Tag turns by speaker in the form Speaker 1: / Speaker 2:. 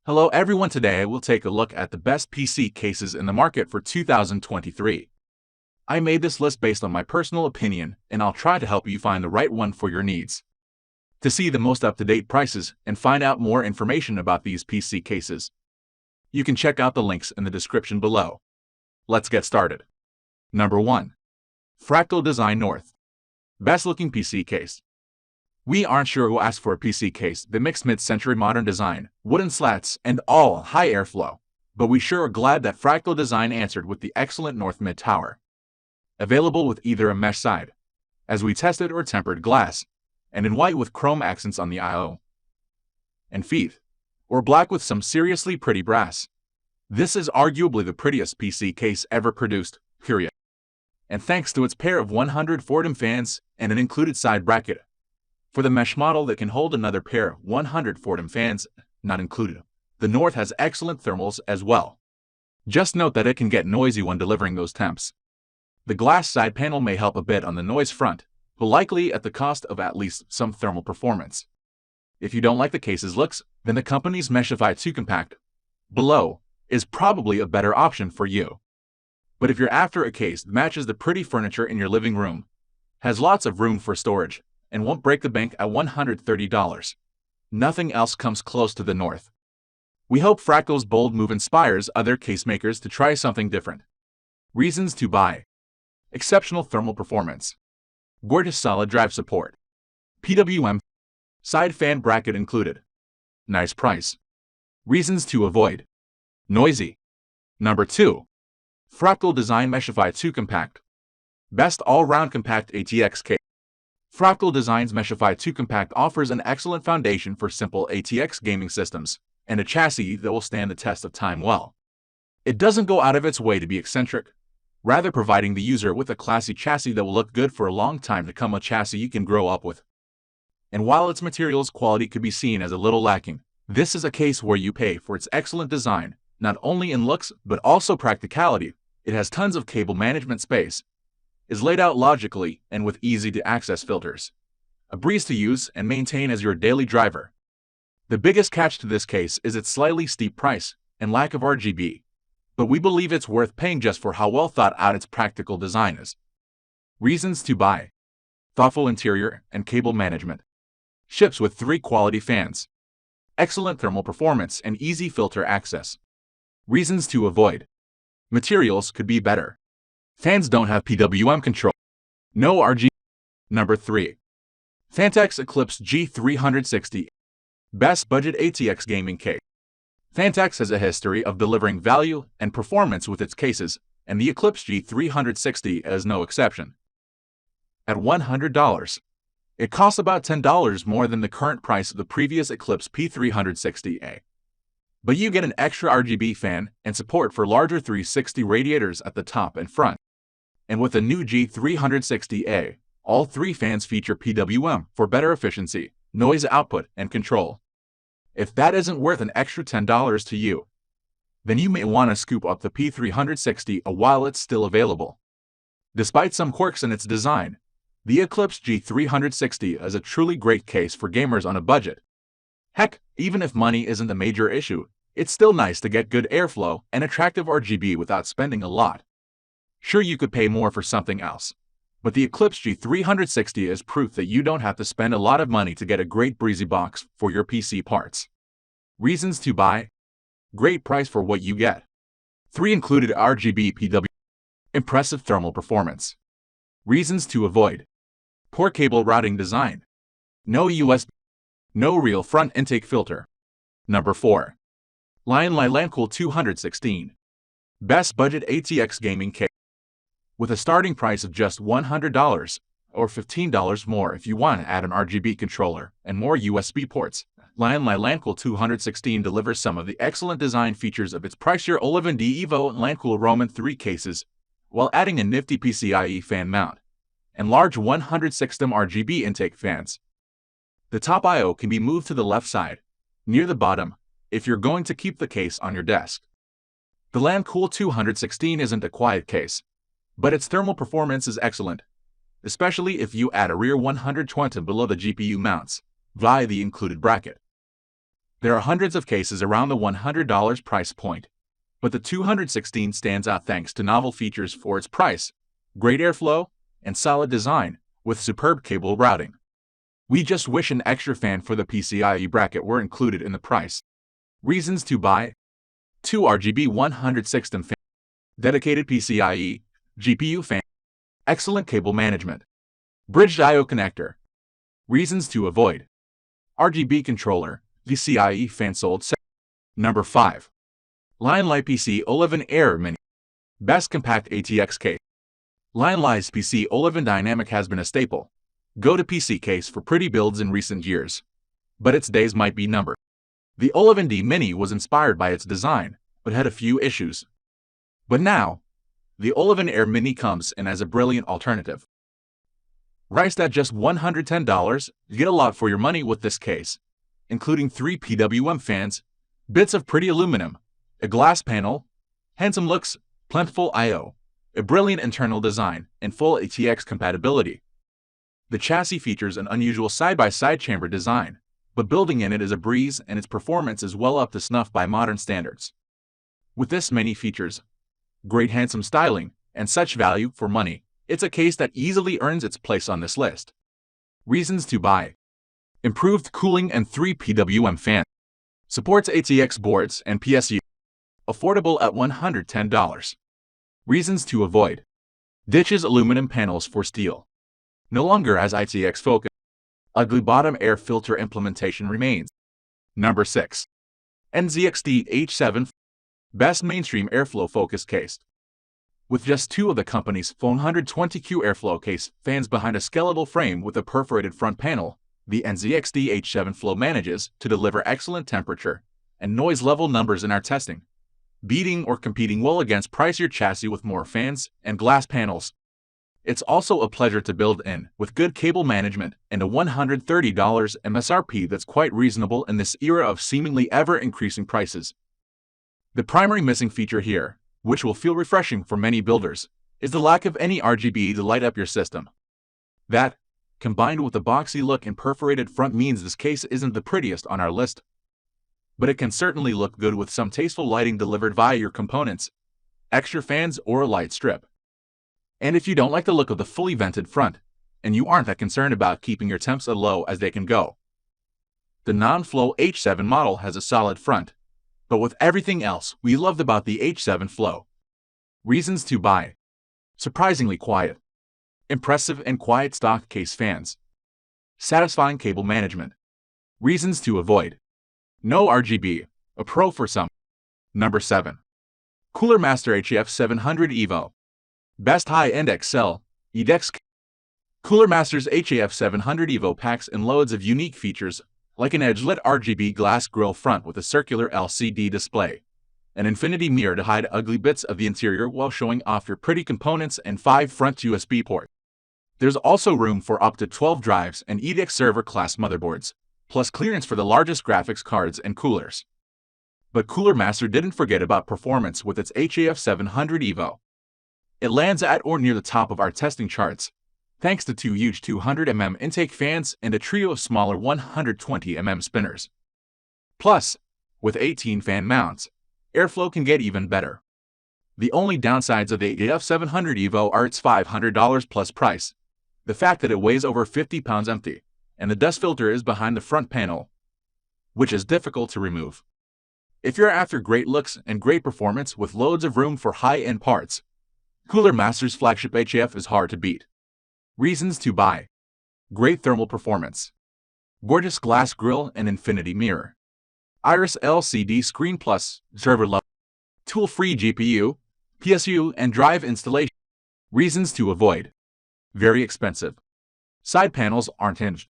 Speaker 1: Hello everyone, today we'll take a look at the best PC cases in the market for 2023. I made this list based on my personal opinion, and I'll try to help you find the right one for your needs. To see the most up-to-date prices and find out more information about these PC cases, you can check out the links in the description below. Let's get started. Number 1. Fractal Design North. Best looking PC case. We aren't sure who asked for a PC case that mixed mid-century modern design, wooden slats, and all high airflow, but we sure are glad that Fractal Design answered with the excellent North Mid Tower. Available with either a mesh side, as we tested, or tempered glass, and in white with chrome accents on the I/O and feet, or black with some seriously pretty brass. This is arguably the prettiest PC case ever produced, period. And thanks to its pair of 100 Fordham fans and an included side bracket, for the mesh model that can hold another pair of 100 Fordham fans, not included, the North has excellent thermals as well. Just note that it can get noisy when delivering those temps. The glass side panel may help a bit on the noise front, but likely at the cost of at least some thermal performance. If you don't like the case's looks, then the company's Meshify 2 Compact, below, is probably a better option for you. But if you're after a case that matches the pretty furniture in your living room, has lots of room for storage, and won't break the bank at $130, nothing else comes close to the North. We hope Fractal's bold move inspires other case makers to try something different. Reasons to buy. Exceptional thermal performance. Gorgeous solid drive support. PWM. Side fan bracket included. Nice price. Reasons to avoid. Noisy. Number 2. Fractal Design Meshify 2 Compact. Best all-round compact ATX case. Fractal Design's Meshify 2 Compact offers an excellent foundation for simple ATX gaming systems, and a chassis that will stand the test of time well. It doesn't go out of its way to be eccentric, rather providing the user with a classy chassis that will look good for a long time to come, a chassis you can grow up with. And while its materials quality could be seen as a little lacking, this is a case where you pay for its excellent design, not only in looks but also practicality. It has tons of cable management space, is laid out logically and with easy-to-access filters, a breeze to use and maintain as your daily driver. The biggest catch to this case is its slightly steep price and lack of RGB, but we believe it's worth paying just for how well thought out its practical design is. Reasons to buy. Thoughtful interior and cable management. Ships with 3 quality fans. Excellent thermal performance and easy filter access. Reasons to avoid. Materials could be better. Fans don't have PWM control. No RGB. Number 3. Phanteks Eclipse G360. Best budget ATX gaming case. Phanteks has a history of delivering value and performance with its cases, and the Eclipse G360 is no exception. At $100, it costs about $10 more than the current price of the previous Eclipse P360A. But you get an extra RGB fan and support for larger 360 radiators at the top and front. And with the new G360A, all 3 fans feature PWM for better efficiency, noise output, and control. If that isn't worth an extra $10 to you, then you may want to scoop up the P360 while it's still available. Despite some quirks in its design, the Eclipse G360 is a truly great case for gamers on a budget. Heck, even if money isn't a major issue, it's still nice to get good airflow and attractive RGB without spending a lot. Sure, you could pay more for something else, but the Eclipse G360 is proof that you don't have to spend a lot of money to get a great breezy box for your PC parts. Reasons to buy. Great price for what you get. 3 included RGB PWM. Impressive thermal performance. Reasons to avoid. Poor cable routing design. No USB. No real front intake filter. Number 4. Lian Li Lancool 216. Best budget ATX gaming case. With a starting price of just $100, or $15 more if you want to add an RGB controller and more USB ports, Lian Li Lancool 216 delivers some of the excellent design features of its pricier Olivan D Evo and Lancool Roman 3 cases, while adding a nifty PCIe fan mount and large 106 RGB intake fans. The top I/O can be moved to the left side, near the bottom, if you're going to keep the case on your desk. The Lancool 216 isn't a quiet case, but its thermal performance is excellent, especially if you add a rear 120 below the GPU mounts, via the included bracket. There are hundreds of cases around the $100 price point, but the 216 stands out thanks to novel features for its price, great airflow, and solid design, with superb cable routing. We just wish an extra fan for the PCIe bracket were included in the price. Reasons to buy: 2 RGB 116 fan, dedicated PCIe, GPU fan, excellent cable management, bridged I/O connector. Reasons to avoid: RGB controller, PCIe fan sold. Number 5. Lian Li PC O11 Air Mini, best compact ATX case. Lian Li's PC O11 Dynamic has been a staple go-to PC case for pretty builds in recent years, but its days might be numbered. The O11D Mini was inspired by its design, but had a few issues. But now, the O11 Air Mini comes in as a brilliant alternative. Priced at just $110, you get a lot for your money with this case, including 3 PWM fans, bits of pretty aluminum, a glass panel, handsome looks, plentiful I/O, a brilliant internal design, and full ATX compatibility. The chassis features an unusual side-by-side chamber design, but building in it is a breeze and its performance is well up to snuff by modern standards. With this many features, great handsome styling, and such value for money, it's a case that easily earns its place on this list. Reasons to buy: improved cooling and 3 PWM fan, supports ATX boards and PSU, affordable at $110. Reasons to avoid: ditches aluminum panels for steel, no longer as ITX focus, ugly bottom air filter implementation remains. Number 6. NZXT H7 Flow, best mainstream airflow focused case. With just 2 of the company's 420Q airflow case fans behind a skeletal frame with a perforated front panel, the NZXT H7 Flow manages to deliver excellent temperature and noise level numbers in our testing, beating or competing well against pricier chassis with more fans and glass panels. It's also a pleasure to build in, with good cable management and a $130 MSRP that's quite reasonable in this era of seemingly ever-increasing prices. The primary missing feature here, which will feel refreshing for many builders, is the lack of any RGB to light up your system. That, combined with the boxy look and perforated front, means this case isn't the prettiest on our list. But it can certainly look good with some tasteful lighting delivered via your components, extra fans, or a light strip. And if you don't like the look of the fully vented front, and you aren't that concerned about keeping your temps as low as they can go, the non-Flow H7 model has a solid front, but with everything else we loved about the H7 Flow. Reasons to buy: surprisingly quiet, impressive and quiet stock case fans, satisfying cable management. Reasons to avoid: no RGB, a pro for some. Number 7. Cooler Master HAF 700 Evo, best high-end XL, EDX. Cooler Master's HAF 700 Evo packs and loads of unique features, like an edge-lit RGB glass grille front with a circular LCD display, an infinity mirror to hide ugly bits of the interior while showing off your pretty components, and 5 front USB ports. There's also room for up to 12 drives and EDX server-class motherboards, plus clearance for the largest graphics cards and coolers. But Cooler Master didn't forget about performance with its HAF 700 Evo. It lands at or near the top of our testing charts, thanks to 2 huge 200mm intake fans and a trio of smaller 120mm spinners. Plus, with 18 fan mounts, airflow can get even better. The only downsides of the HAF 700 Evo are its $500 plus price, the fact that it weighs over 50 pounds empty, and the dust filter is behind the front panel, which is difficult to remove. If you're after great looks and great performance with loads of room for high-end parts, Cooler Master's flagship HAF is hard to beat. Reasons to buy: great thermal performance, gorgeous glass grille and infinity mirror, Iris LCD screen plus server level, tool-free GPU, PSU and drive installation. Reasons to avoid: very expensive, side panels aren't hinged,